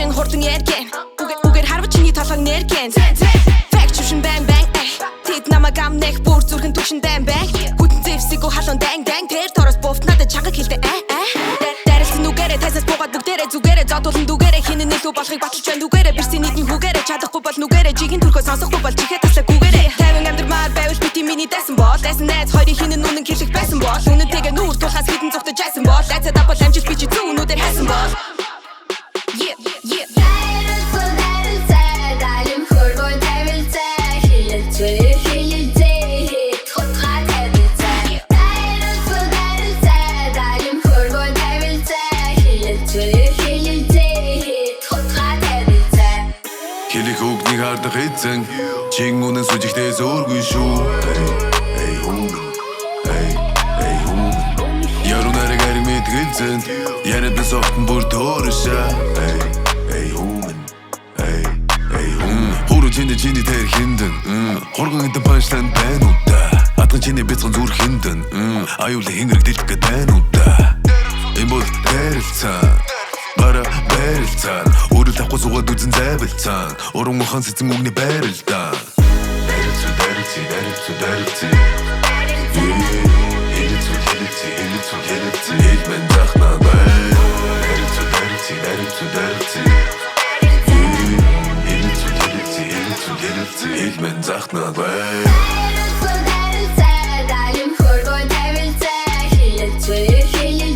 Аян хурдан яргэн Үгээр харва чиний толгойг нэргэн Фак чушин бэн бэн Тэд намайг амнэх бүр зүрхэн түгшин дан бэн Хүтэн зэвсэг ու халуун дан дан Тэр тороос буфт надад чанга хэлдэг Дээрэлсэн нүгээрээ тайсаас буугаад бүгдээрээ зүгээрээ Зодуулан дүгээрээ хинэн нэлүү болохыг баталж байна дүгээрээ Бирсийн нийтний хүүгээрээ чадахгүй бол нүгээрээ Жигийн түрхөө сонсохгүй бол чихээ таслаа гүгээрээ Тайван амьдрмаар байвал бити миний дайсан бол Дайсан найз хоёрын хинэн үнэн хэлэх байсан бол Үнэнтэйгээ нүүр тулхаас хитэн зүгтэж айсан бол Дайцад апал амжилт би чи зүү нүдээр хайсан бол Хэлэх үгнийг хардах эзэн Чин үнэн сүжигтэй зөөргүй шүү Эй хүн Яру нарыг ариг мэдгэлзэн Яриад нас оhtон бүр төөрөшаа Эй хүн Хуру чиний тэр хиндэн Хурган эдэн панчлан байна уу да Атган чиний бяцхан зүр хиндэн Аюулы хингэрэг дэлбэх гээд байна уу да Энэ бол дээрэлцэн Бара бэрэлцэн Үрэл тахгүй суугаад үзэн зайвэлцэн Уран ухан сэцэн үгний бэрэлдэн Дэрэлцэн Хэлэлцэн Хэлмэн захнаа бай Дэрэлцэн Хэлмэн захнаа бай Дэрэлцэн Дайм хөргөө тавилцэн Хэлэлцэн